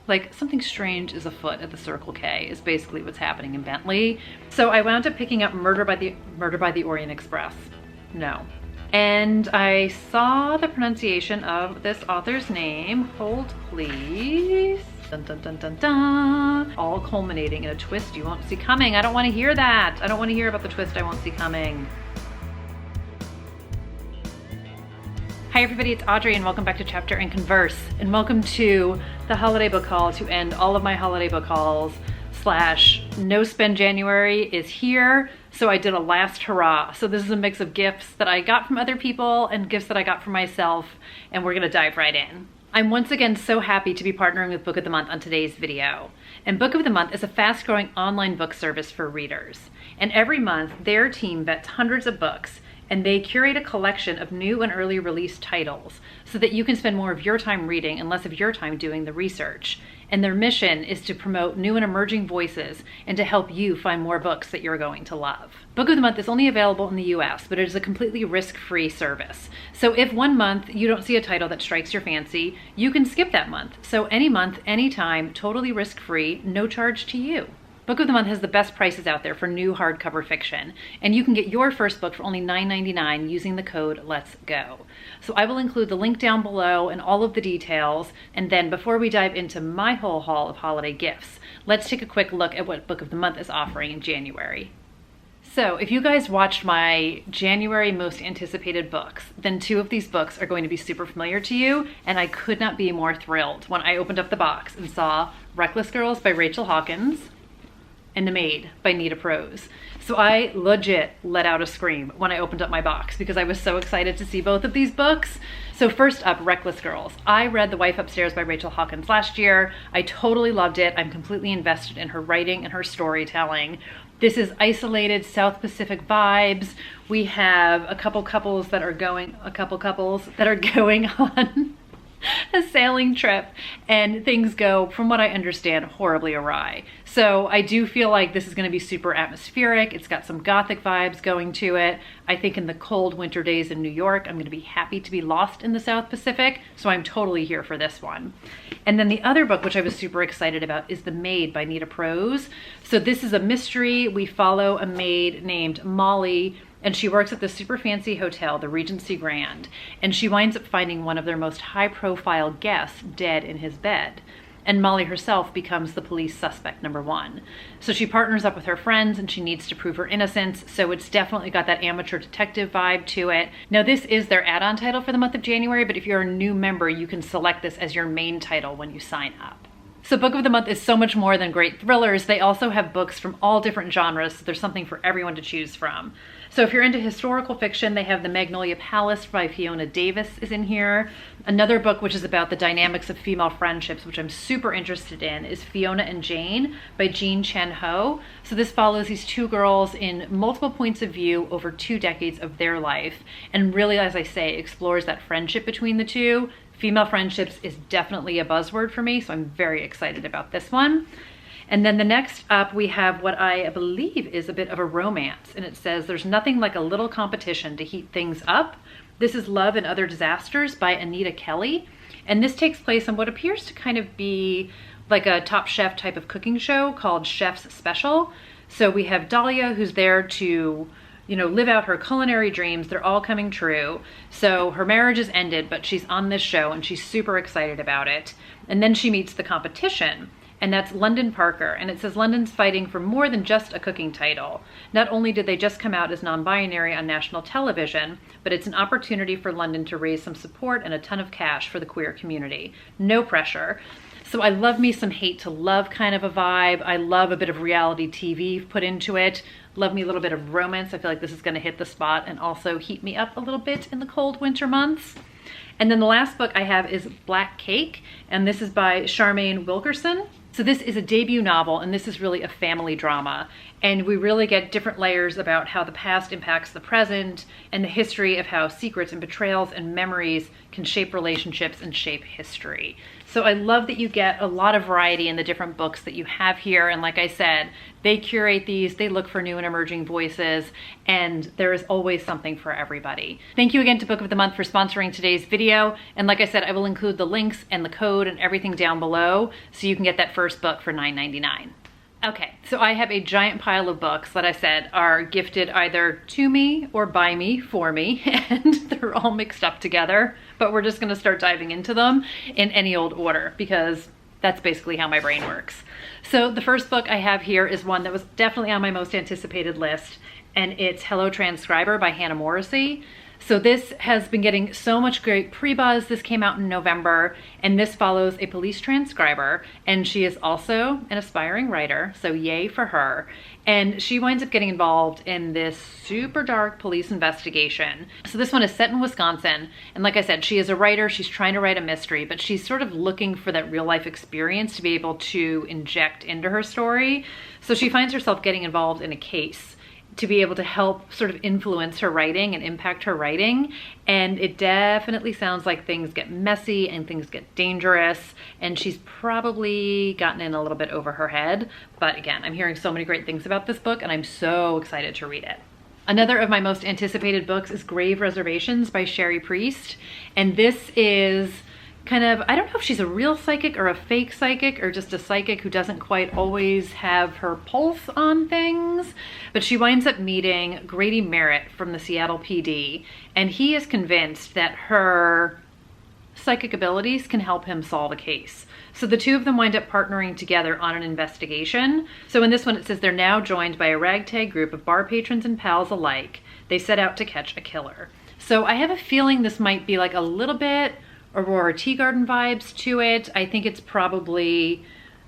Like, something strange is afoot at the Circle K is basically what's happening in Bentley. So I wound up picking up Murder by the Orient Express. No. And I saw the pronunciation of this author's name. Hold, please. Dun, dun, dun, dun, dun. All culminating in a twist you won't see coming. I don't want to hear that. I don't want to hear about the twist I won't see coming. Hi everybody, it's Audrey and welcome back to Chapter and Converse. And welcome to the holiday book haul to end all of my holiday book hauls / no spend January is here. So I did a last hurrah. So this is a mix of gifts that I got from other people and gifts that I got from myself, and we're gonna dive right in. I'm once again so happy to be partnering with Book of the Month on today's video. And Book of the Month is a fast-growing online book service for readers. And every month, their team vets hundreds of books, and they curate a collection of new and early release titles so that you can spend more of your time reading and less of your time doing the research. And their mission is to promote new and emerging voices and to help you find more books that you're going to love. Book of the Month is only available in the US, but it is a completely risk-free service. So if one month you don't see a title that strikes your fancy, you can skip that month. So any month, anytime, totally risk-free, no charge to you. Book of the Month has the best prices out there for new hardcover fiction, and you can get your first book for only $9.99 using the code LETSGO. So I will include the link down below and all of the details, and then before we dive into my whole haul of holiday gifts, let's take a quick look at what Book of the Month is offering in January. So if you guys watched my January most anticipated books, then two of these books are going to be super familiar to you, and I could not be more thrilled when I opened up the box and saw Reckless Girls by Rachel Hawkins and The Maid by Nita Prose. So I legit let out a scream when I opened up my box because I was so excited to see both of these books. So first up, Reckless Girls. I read The Wife Upstairs by Rachel Hawkins last year. I totally loved it. I'm completely invested in her writing and her storytelling. This is isolated South Pacific vibes. We have a couple couples that are going on a sailing trip, and things go, from what I understand, horribly awry. So I do feel like this is going to be super atmospheric. It's got some gothic vibes going to it. I think in the cold winter days in New York, I'm going to be happy to be lost in the South Pacific. So I'm totally here for this one. And then the other book, which I was super excited about, is The Maid by Nita Prose. So this is a mystery. We follow a maid named Molly, and she works at the super fancy hotel, the Regency Grand, and she winds up finding one of their most high-profile guests dead in his bed. And Molly herself becomes the police suspect #1. So she partners up with her friends and she needs to prove her innocence, so it's definitely got that amateur detective vibe to it. Now this is their add-on title for the month of January, but if you're a new member, you can select this as your main title when you sign up. So Book of the Month is so much more than great thrillers. They also have books from all different genres, so there's something for everyone to choose from. So if you're into historical fiction, they have The Magnolia Palace by Fiona Davis is in here. Another book which is about the dynamics of female friendships, which I'm super interested in, is Fiona and Jane by Chen Ho. So this follows these two girls in multiple points of view over 2 decades of their life, and really, as I say, explores that friendship between the two. Female friendships is definitely a buzzword for me, so I'm very excited about this one. And then the next up, we have what I believe is a bit of a romance, and it says, "There's nothing like a little competition to heat things up." This is Love and Other Disasters by Anita Kelly, and this takes place on what appears to kind of be like a Top Chef type of cooking show called Chef's Special. So we have Dahlia, who's there to live out her culinary dreams. They're all coming true. So her marriage is ended, but she's on this show and she's super excited about it. And then she meets the competition, and that's London Parker. And it says London's fighting for more than just a cooking title. Not only did they just come out as non-binary on national television, but it's an opportunity for London to raise some support and a ton of cash for the queer community. No pressure. So I love me some hate to love kind of a vibe. I love a bit of reality TV put into it. Love me a little bit of romance. I feel like this is gonna hit the spot and also heat me up a little bit in the cold winter months. And then the last book I have is Black Cake, and this is by Charmaine Wilkerson. So this is a debut novel, and this is really a family drama. And we really get different layers about how the past impacts the present and the history of how secrets and betrayals and memories can shape relationships and shape history. So I love that you get a lot of variety in the different books that you have here. And like I said, they curate these, they look for new and emerging voices, and there is always something for everybody. Thank you again to Book of the Month for sponsoring today's video. And like I said, I will include the links and the code and everything down below so you can get that first book for $9.99. Okay, so I have a giant pile of books that I said are gifted either to me or by me for me, and they're all mixed up together, but we're just gonna start diving into them in any old order because that's basically how my brain works. So the first book I have here is one that was definitely on my most anticipated list, and it's Hello Transcriber by Hannah Morrissey. So this has been getting so much great pre-buzz. This came out in November, and this follows a police transcriber, and she is also an aspiring writer, so yay for her. And she winds up getting involved in this super dark police investigation. So this one is set in Wisconsin, and like I said, she is a writer. She's trying to write a mystery, but she's sort of looking for that real life experience to be able to inject into her story. So she finds herself getting involved in a case to be able to help sort of influence her writing and impact her writing. And it definitely sounds like things get messy and things get dangerous, and she's probably gotten in a little bit over her head. But again, I'm hearing so many great things about this book, and I'm so excited to read it. Another of my most anticipated books is Grave Reservations by Sherry Priest. And this is kind of, I don't know if she's a real psychic or a fake psychic or just a psychic who doesn't quite always have her pulse on things, but she winds up meeting Grady Merritt from the Seattle PD, and he is convinced that her psychic abilities can help him solve a case. So the two of them wind up partnering together on an investigation. So in this one, it says they're now joined by a ragtag group of bar patrons and pals alike. They set out to catch a killer. So I have a feeling this might be like a little bit Aurora Teagarden vibes to it. I think it's probably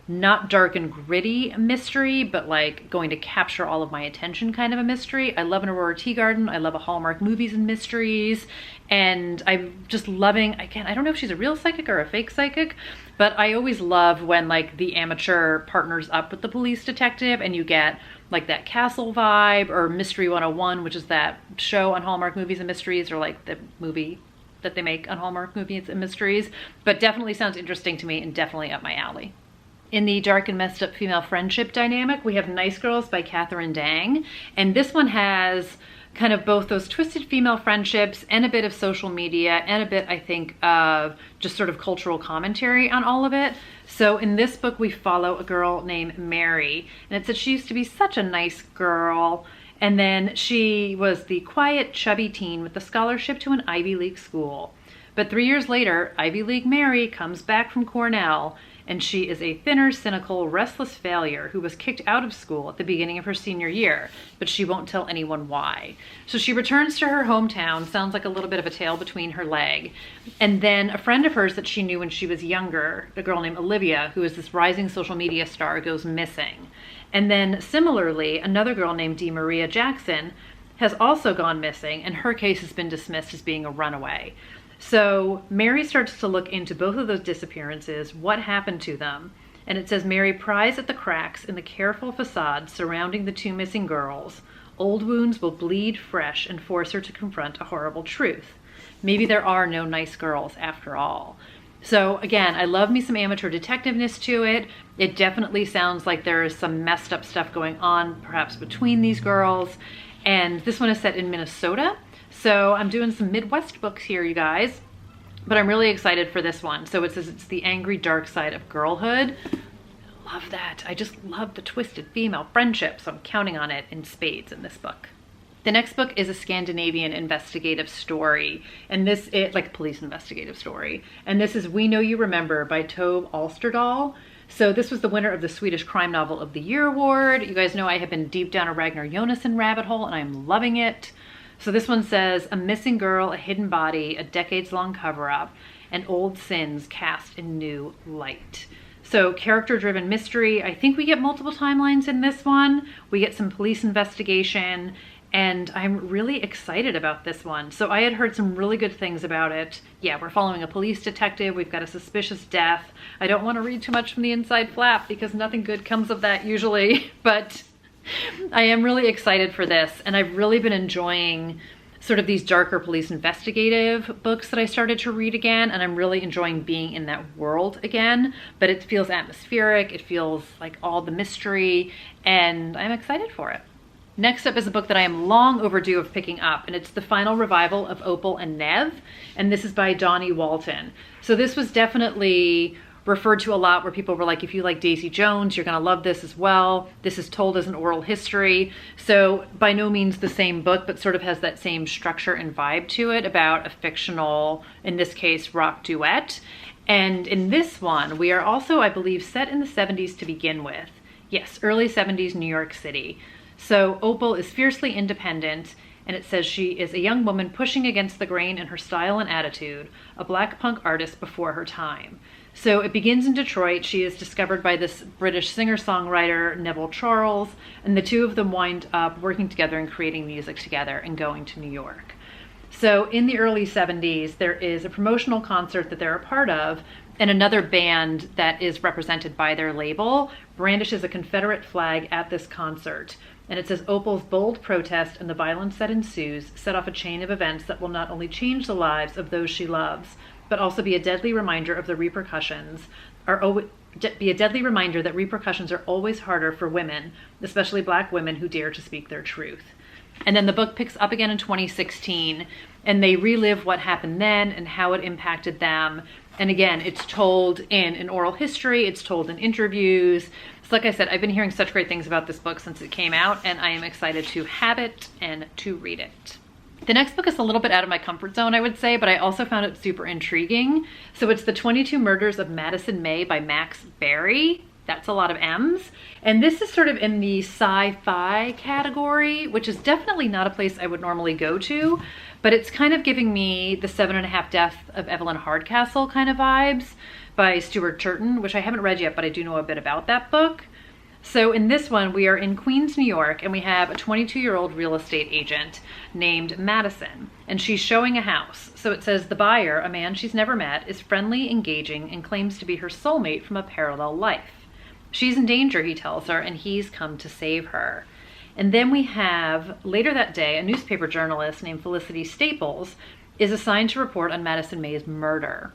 not dark and gritty mystery, but like going to capture all of my attention kind of a mystery. I love an Aurora Teagarden. I love a Hallmark movies and mysteries. And I'm just loving, again, I don't know if she's a real psychic or a fake psychic, but I always love when like the amateur partners up with the police detective and you get like that Castle vibe, or Mystery 101, which is that show on Hallmark movies and mysteries, or like the movie that they make on Hallmark movies and mysteries, but definitely sounds interesting to me and definitely up my alley. In the dark and messed up female friendship dynamic, we have Nice Girls by Catherine Dang. And this one has kind of both those twisted female friendships and a bit of social media and a bit, I think, of just sort of cultural commentary on all of it. So in this book, we follow a girl named Mary, and it said she used to be such a nice girl. And then she was the quiet, chubby teen with a scholarship to an Ivy League school. But 3 years later, Ivy League Mary comes back from Cornell, and she is a thinner, cynical, restless failure who was kicked out of school at the beginning of her senior year, but she won't tell anyone why. So she returns to her hometown, sounds like a little bit of a tail between her leg. And then a friend of hers that she knew when she was younger, a girl named Olivia, who is this rising social media star, goes missing. And then similarly, another girl named Dee Maria Jackson has also gone missing, and her case has been dismissed as being a runaway. So Mary starts to look into both of those disappearances, what happened to them, and it says Mary pries at the cracks in the careful facade surrounding the two missing girls. Old wounds will bleed fresh and force her to confront a horrible truth. Maybe there are no nice girls after all. So again, I love me some amateur detectiveness to it. It definitely sounds like there is some messed up stuff going on, perhaps between these girls. And this one is set in Minnesota. So I'm doing some Midwest books here, you guys. But I'm really excited for this one. So it says it's the angry dark side of girlhood. Love that. I just love the twisted female friendship. So I'm counting on it in spades in this book. The next book is a Scandinavian investigative story, and this is like a police investigative story. And this is We Know You Remember by Tove Alsterdal. So this was the winner of the Swedish Crime Novel of the Year award. You guys know I have been deep down a Ragnar Jonasson rabbit hole, and I'm loving it. So this one says, a missing girl, a hidden body, a decades-long cover-up, and old sins cast in new light. So character-driven mystery. I think we get multiple timelines in this one. We get some police investigation, and I'm really excited about this one. So I had heard some really good things about it. Yeah, we're following a police detective. We've got a suspicious death. I don't want to read too much from the inside flap because nothing good comes of that usually, but I am really excited for this, and I've really been enjoying sort of these darker police investigative books that I started to read again, and I'm really enjoying being in that world again. But it feels atmospheric, it feels like all the mystery, and I'm excited for it. Next up is a book that I am long overdue of picking up, and it's the final revival of Opal and Nev, and this is by Dawnie Walton. So this was definitely referred to a lot, where people were like, if you like Daisy Jones, you're gonna love this as well. This is told as an oral history. So by no means the same book, but sort of has that same structure and vibe to it about a fictional, in this case, rock duet. And in this one, we are also, I believe, set in the 70s to begin with. Yes, early 70s New York City. So Opal is fiercely independent, and it says she is a young woman pushing against the grain in her style and attitude, a black punk artist before her time. So it begins in Detroit. She is discovered by this British singer-songwriter, Neville Charles, and the two of them wind up working together and creating music together and going to New York. So in the early 70s, there is a promotional concert that they're a part of, and another band that is represented by their label brandishes a Confederate flag at this concert. And it says, Opal's bold protest and the violence that ensues set off a chain of events that will not only change the lives of those she loves, but also be a deadly reminder of the repercussions, be a deadly reminder that repercussions are always harder for women, especially Black women who dare to speak their truth. And then the book picks up again in 2016, and they relive what happened then and how it impacted them. And again, it's told in an oral history, it's told in interviews. So like I said, I've been hearing such great things about this book since it came out, and I am excited to have it and to read it. The next book is a little bit out of my comfort zone, I would say, but I also found it super intriguing. So it's The 22 Murders of Madison May by Max Barry. That's a lot of M's. And this is sort of in the sci-fi category, which is definitely not a place I would normally go to, but it's kind of giving me the 7.5 Deaths of Evelyn Hardcastle kind of vibes by Stuart Turton, which I haven't read yet, but I do know a bit about that book. So in this one, we are in Queens, New York, and we have a 22-year-old real estate agent named Madison, and she's showing a house. So it says the buyer, a man she's never met, is friendly, engaging, and claims to be her soulmate from a parallel life. She's in danger, he tells her, and he's come to save her. And then we have, later that day, a newspaper journalist named Felicity Staples is assigned to report on Madison May's murder.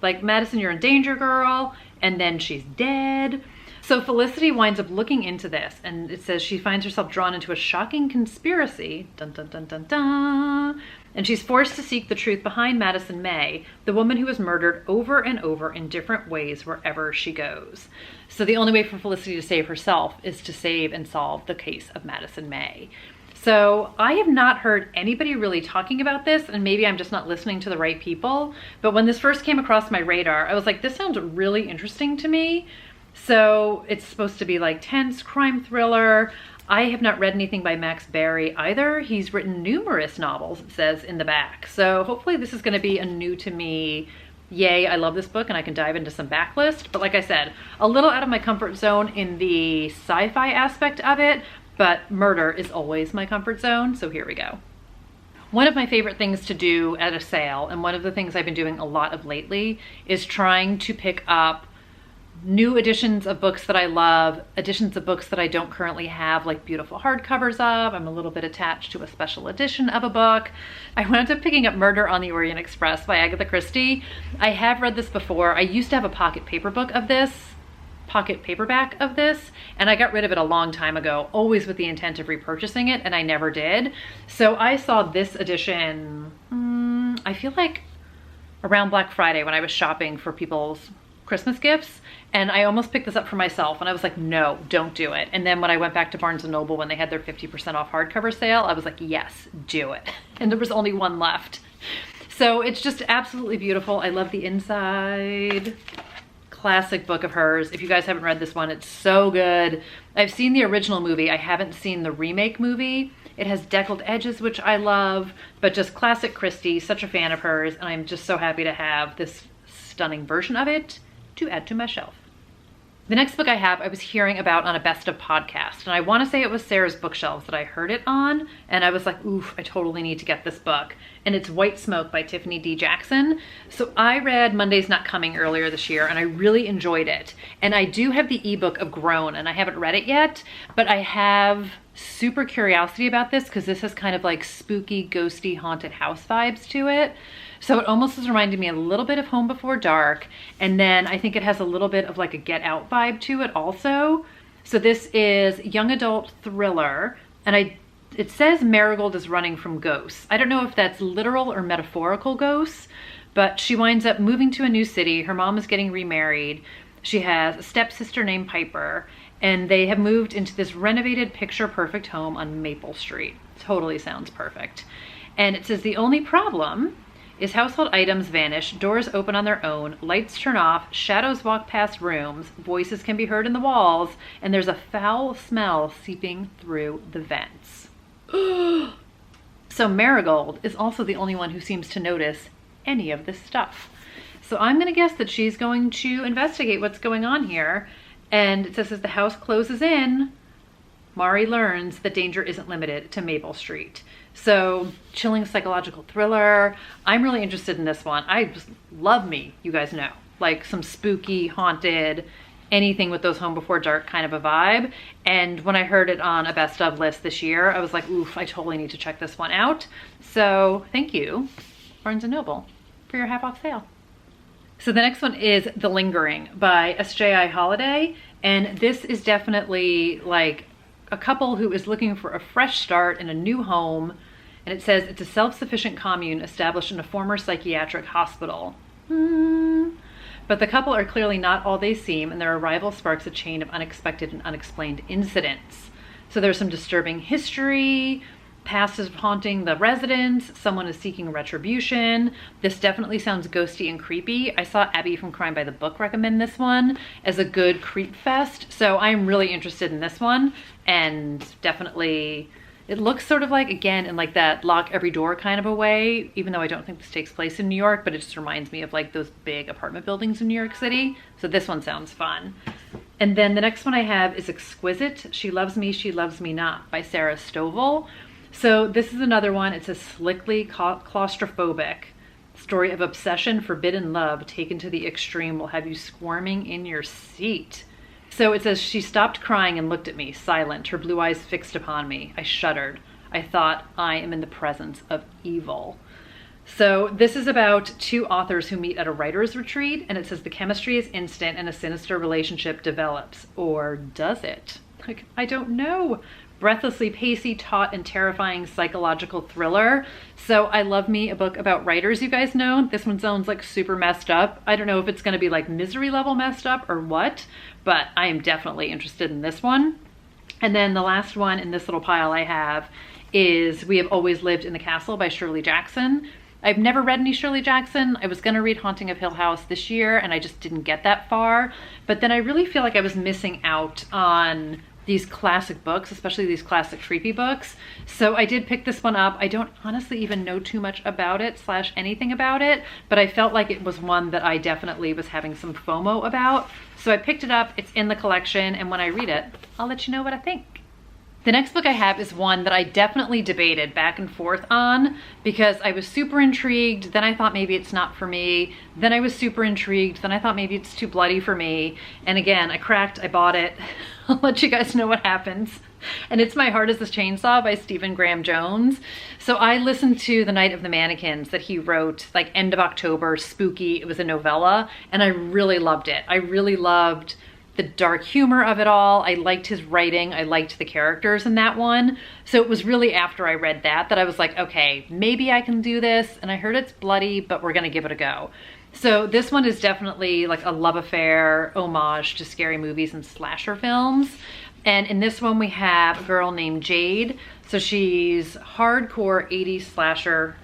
Like, Madison, you're in danger, girl, and then she's dead. So Felicity winds up looking into this, and it says she finds herself drawn into a shocking conspiracy, dun dun dun dun dun, and she's forced to seek the truth behind Madison May, the woman who was murdered over and over in different ways wherever she goes. So the only way for Felicity to save herself is to save and solve the case of Madison May. So I have not heard anybody really talking about this, and maybe I'm just not listening to the right people, but when this first came across my radar, I was like, this sounds really interesting to me. So it's supposed to be like tense crime thriller. I have not read anything by Max Barry either. He's written numerous novels, it says in the back. So hopefully this is going to be a new to me, yay, I love this book, and I can dive into some backlist. But like I said, a little out of my comfort zone in the sci-fi aspect of it, but murder is always my comfort zone, so here we go. One of my favorite things to do at a sale, and one of the things I've been doing a lot of lately, is trying to pick up new editions of books that I love, editions of books that I don't currently have, like beautiful hardcovers of. I'm a little bit attached to a special edition of a book. I wound up picking up Murder on the Orient Express by Agatha Christie. I have read this before. I used to have a pocket paperback of this, and I got rid of it a long time ago, always with the intent of repurchasing it, and I never did. So I saw this edition, I feel like around Black Friday when I was shopping for people's Christmas gifts, and I almost picked this up for myself, and I was like, no, don't do it. And then when I went back to Barnes & Noble when they had their 50% off hardcover sale, I was like, yes, do it. And there was only one left. So it's just absolutely beautiful. I love the inside. Classic book of hers. If you guys haven't read this one, it's so good. I've seen the original movie. I haven't seen the remake movie. It has deckled edges, which I love, but just classic Christie, such a fan of hers, and I'm just so happy to have this stunning version of it to add to my shelf. The next book I have, I was hearing about on a Best of podcast, and I want to say it was Sarah's Bookshelves that I heard it on, and I was like, oof, I totally need to get this book. And it's White Smoke by Tiffany D. Jackson. So I read Monday's Not Coming earlier this year, and I really enjoyed it. And I do have the ebook of Grown, and I haven't read it yet, but I have super curiosity about this because this has kind of like spooky, ghosty, haunted house vibes to it. So it almost is reminding me a little bit of Home Before Dark. And then I think it has a little bit of like a Get Out vibe to it also. So this is young adult thriller. And it says Marigold is running from ghosts. I don't know if that's literal or metaphorical ghosts, but she winds up moving to a new city. Her mom is getting remarried. She has a stepsister named Piper, and they have moved into this renovated picture perfect home on Maple Street. Totally sounds perfect. And it says the only problem is household items vanish, doors open on their own, lights turn off, shadows walk past rooms, voices can be heard in the walls, and there's a foul smell seeping through the vents. So Marigold is also the only one who seems to notice any of this stuff. So I'm gonna guess that she's going to investigate what's going on here. And it says as the house closes in, Mari learns that danger isn't limited to Maple Street. So chilling psychological thriller. I'm really interested in this one. I just love me, you guys know, like some spooky, haunted, anything with those Home Before Dark kind of a vibe. And when I heard it on a best of list this year, I was like, oof, I totally need to check this one out. So thank you, Barnes & Noble, for your half off sale. So the next one is The Lingering by S.J.I. Holiday. And this is definitely like a couple who is looking for a fresh start in a new home. And it says it's a self-sufficient commune established in a former psychiatric hospital. But the couple are clearly not all they seem, and their arrival sparks a chain of unexpected and unexplained incidents. So there's some disturbing history, past is haunting the residents, someone is seeking retribution. This definitely sounds ghosty and creepy. I saw Abby from Crime by the Book recommend this one as a good creep fest. So I'm really interested in this one, and definitely it looks sort of like, again, in like that lock every door kind of a way, even though I don't think this takes place in New York, but it just reminds me of like those big apartment buildings in New York City. So this one sounds fun. And then the next one I have is Exquisite, She Loves Me, She Loves Me Not by Sarah Stovall. So this is another one. It's a slickly claustrophobic story of obsession, forbidden love taken to the extreme will have you squirming in your seat. So it says, she stopped crying and looked at me, silent, her blue eyes fixed upon me. I shuddered. I thought, I am in the presence of evil. So this is about two authors who meet at a writer's retreat, and it says the chemistry is instant and a sinister relationship develops. Or does it? Like, I don't know. Breathlessly pacey, taut, and terrifying psychological thriller. So I love me a book about writers, you guys know. This one sounds like super messed up. I don't know if it's going to be like Misery level messed up or what, but I am definitely interested in this one. And then the last one in this little pile I have is We Have Always Lived in the Castle by Shirley Jackson. I've never read any Shirley Jackson. I was going to read Haunting of Hill House this year, and I just didn't get that far. But then I really feel like I was missing out on these classic books, especially these classic creepy books. So I did pick this one up. I don't honestly even know too much about it / anything about it, but I felt like it was one that I definitely was having some FOMO about. So I picked it up, it's in the collection, and when I read it, I'll let you know what I think. The next book I have is one that I definitely debated back and forth on because I was super intrigued, then I thought maybe it's not for me, then I was super intrigued, then I thought maybe it's too bloody for me, and again, I bought it. I'll let you guys know what happens. And it's My Heart is a Chainsaw by Stephen Graham Jones. So I listened to The Night of the Mannequins that he wrote like end of October, spooky, it was a novella, and I really loved it. I really loved the dark humor of it all. I liked his writing. I liked the characters in that one. So it was really after I read that I was like, okay, maybe I can do this. And I heard it's bloody, but we're gonna give it a go. So this one is definitely like a love affair homage to scary movies and slasher films. And in this one we have a girl named Jade. So she's hardcore 80s slasher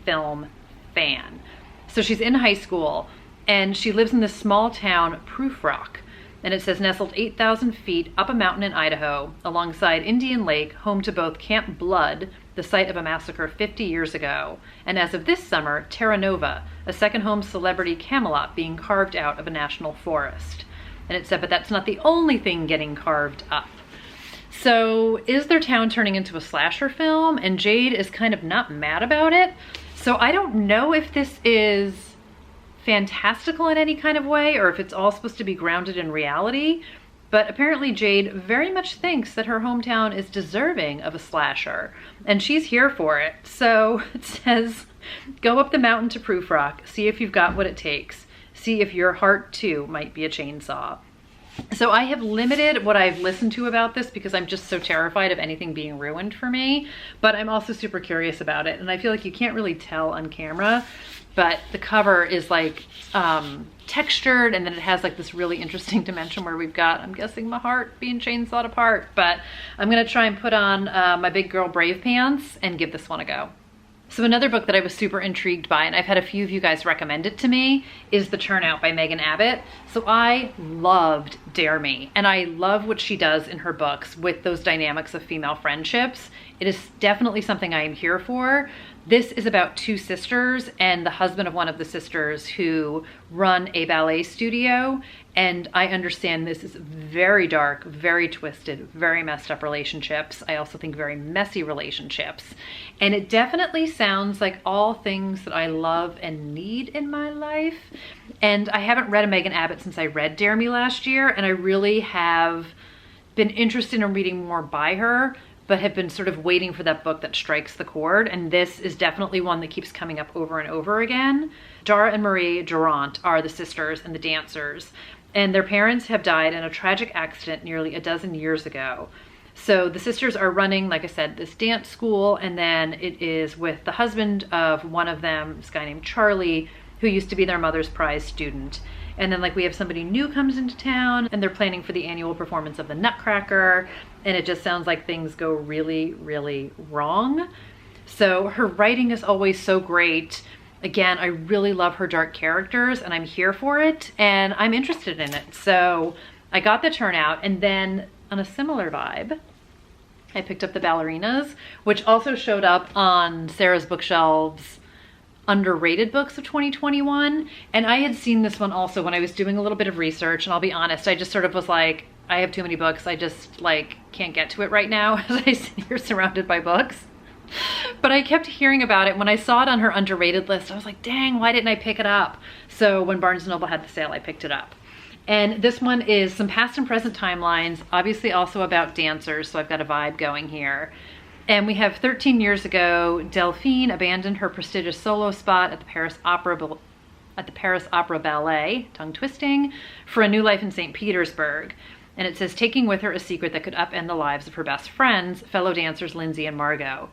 film fan. So she's in high school and she lives in this small town, Proof Rock. And it says nestled 8,000 feet up a mountain in Idaho, alongside Indian Lake, home to both Camp Blood, the site of a massacre 50 years ago, and as of this summer, Terra Nova, a second home celebrity Camelot being carved out of a national forest. And it said, but that's not the only thing getting carved up. So is their town turning into a slasher film? And Jade is kind of not mad about it. So I don't know if this is fantastical in any kind of way or if it's all supposed to be grounded in reality, But apparently Jade very much thinks that her hometown is deserving of a slasher, and she's here for it. So it says, go up the mountain to Proof Rock, see if you've got what it takes. See if your heart too might be a chainsaw. So I have limited what I've listened to about this because I'm just so terrified of anything being ruined for me, but I'm also super curious about it. And I feel like you can't really tell on camera, but the cover is like textured, and then it has like this really interesting dimension where we've got, I'm guessing, my heart being chainsawed apart. But I'm gonna try and put on my big girl brave pants and give this one a go. So another book that I was super intrigued by, and I've had a few of you guys recommend it to me, is The Turnout by Megan Abbott. So I loved Dare Me, and I love what she does in her books with those dynamics of female friendships. It is definitely something I am here for. This is about two sisters and the husband of one of the sisters who run a ballet studio. And I understand this is very dark, very twisted, very messed up relationships. I also think very messy relationships. And it definitely sounds like all things that I love and need in my life. And I haven't read a Megan Abbott since I read Dare Me last year, and I really have been interested in reading more by her, but have been sort of waiting for that book that strikes the chord. And this is definitely one that keeps coming up over and over again. Dara and Marie Durant are the sisters and the dancers, and their parents have died in a tragic accident nearly a dozen years ago. So the sisters are running, like I said, this dance school, and then it is with the husband of one of them, this guy named Charlie, who used to be their mother's prize student. And then like we have somebody new comes into town, and they're planning for the annual performance of the Nutcracker, and it just sounds like things go really, really wrong. So her writing is always so great. Again, I really love her dark characters, and I'm here for it, and I'm interested in it. So I got The Turnout, and then on a similar vibe, I picked up the Ballerinas, which also showed up on Sarah's bookshelves underrated books of 2021. And I had seen this one also when I was doing a little bit of research, and I'll be honest, I just sort of was like, I have too many books, I just like can't get to it right now as I sit here surrounded by books. But I kept hearing about it. When I saw it on her underrated list, I was like, dang, why didn't I pick it up? So when Barnes & Noble had the sale, I picked it up. And this one is some past and present timelines, obviously also about dancers, so I've got a vibe going here. And we have 13 years ago, Delphine abandoned her prestigious solo spot at the Paris Opera Ballet, tongue twisting, for a new life in St. Petersburg. And it says, taking with her a secret that could upend the lives of her best friends, fellow dancers Lindsay and Margot.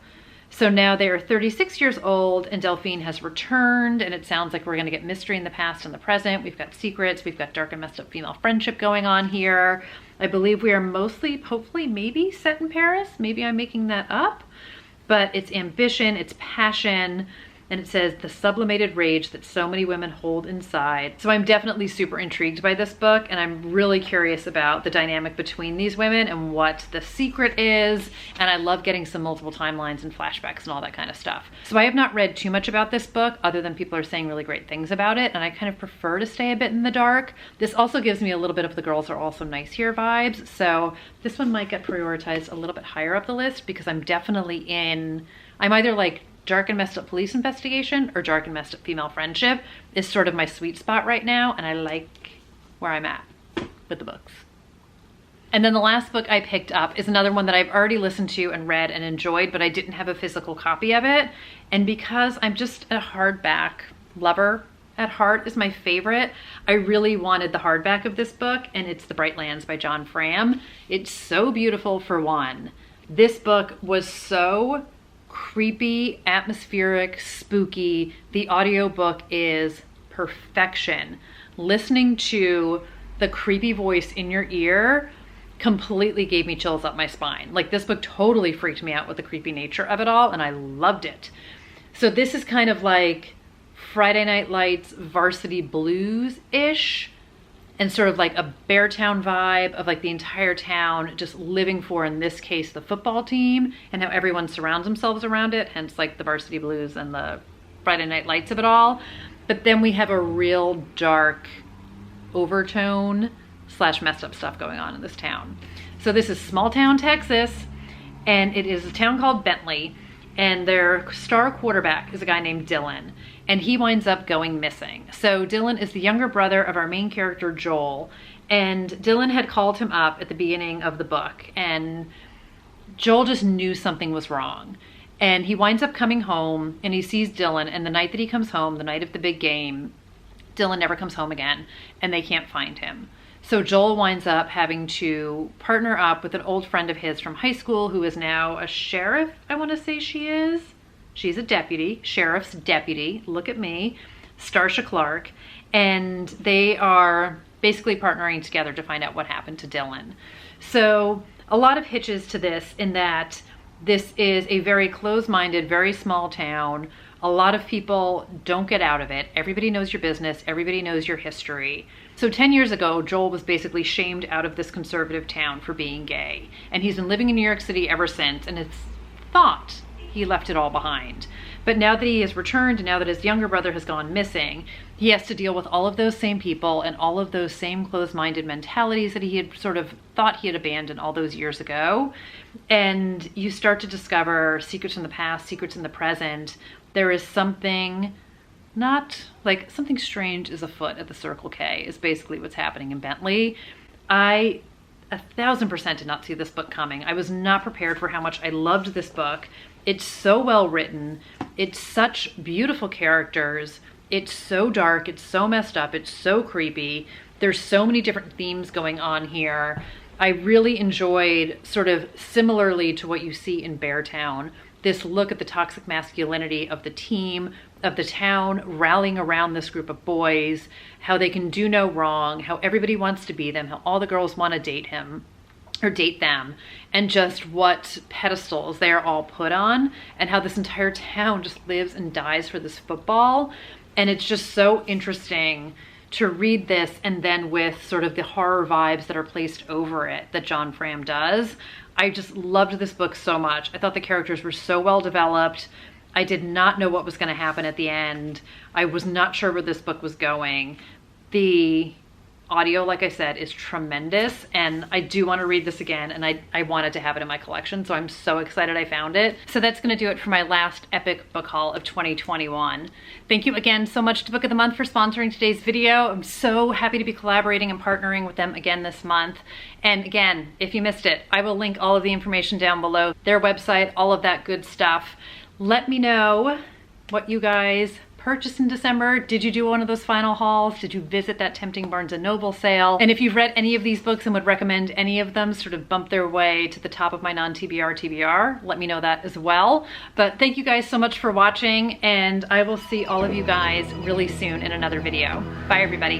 So now they are 36 years old, and Delphine has returned, and it sounds like we're gonna get mystery in the past and the present. We've got secrets, we've got dark and messed up female friendship going on here. I believe we are mostly, hopefully, maybe set in Paris. Maybe I'm making that up, but it's ambition, it's passion, and it says the sublimated rage that so many women hold inside. So I'm definitely super intrigued by this book, and I'm really curious about the dynamic between these women and what the secret is. And I love getting some multiple timelines and flashbacks and all that kind of stuff. So I have not read too much about this book other than people are saying really great things about it, and I kind of prefer to stay a bit in the dark. This also gives me a little bit of the girls are also nice here vibes. So this one might get prioritized a little bit higher up the list because I'm definitely I'm either like dark and messed up police investigation or dark and messed up female friendship is sort of my sweet spot right now, and I like where I'm at with the books. And then the last book I picked up is another one that I've already listened to and read and enjoyed, but I didn't have a physical copy of it. And because I'm just a hardback lover at heart is my favorite, I really wanted the hardback of this book, and it's The Bright Lands by John Fram. It's so beautiful for one. This book was so creepy, atmospheric, spooky. The audiobook is perfection. Listening to the creepy voice in your ear completely gave me chills up my spine. Like, this book totally freaked me out with the creepy nature of it all, and I loved it. So this is kind of like Friday Night Lights Varsity Blues-ish, and sort of like a Beartown vibe of like the entire town just living for, in this case, the football team, and how everyone surrounds themselves around it, hence like the Varsity Blues and the Friday Night Lights of it all. But then we have a real dark overtone slash messed up stuff going on in this town. So this is small town Texas, and it is a town called Bentley, and their star quarterback is a guy named Dylan, and he winds up going missing. So Dylan is the younger brother of our main character, Joel, And Dylan had called him up at the beginning of the book, and Joel just knew something was wrong. And he winds up coming home and he sees Dylan, and the night that he comes home, the night of the big game, Dylan never comes home again and they can't find him. So Joel winds up having to partner up with an old friend of his from high school who is now a sheriff, I want to say she is. She's a deputy, sheriff's deputy, look at me, Starsha Clark, and they are basically partnering together to find out what happened to Dylan. So a lot of hitches to this in that this is a very closed-minded, very small town. A lot of people don't get out of it. Everybody knows your business. Everybody knows your history. So 10 years ago, Joel was basically shamed out of this conservative town for being gay. And he's been living in New York City ever since, and it's thought he left it all behind. But now that he has returned, and now that his younger brother has gone missing, he has to deal with all of those same people and all of those same closed-minded mentalities that he had sort of thought he had abandoned all those years ago. And you start to discover secrets in the past, secrets in the present. There is something not like something strange is afoot at the Circle K is basically what's happening in Bentley. I 1000% did not see this book coming. I was not prepared for how much I loved this book. It's so well written. It's such beautiful characters. It's so dark. It's so messed up. It's so creepy. There's so many different themes going on here. I really enjoyed, sort of similarly to what you see in Beartown, this look at the toxic masculinity of the team, of the town, rallying around this group of boys, how they can do no wrong, how everybody wants to be them, how all the girls want to date him or date them, and just what pedestals they are all put on, and how this entire town just lives and dies for this football. And it's just so interesting to read this, and then with sort of the horror vibes that are placed over it that John Fram does. I just loved this book so much. I thought the characters were so well developed. I did not know what was going to happen at the end. I was not sure where this book was going. The audio, like I said, is tremendous, and I do want to read this again, and I wanted to have it in my collection, so I'm so excited I found it. So that's going to do it for my last epic book haul of 2021. Thank you again so much to Book of the Month for sponsoring today's video. I'm so happy to be collaborating and partnering with them again this month. And again, if you missed it, I will link all of the information down below, their website, all of that good stuff. Let me know what you guys purchased in December. Did you do one of those final hauls? Did you visit that tempting Barnes & Noble sale? And if you've read any of these books and would recommend any of them sort of bump their way to the top of my non-TBR TBR, let me know that as well. But thank you guys so much for watching, and I will see all of you guys really soon in another video. Bye everybody.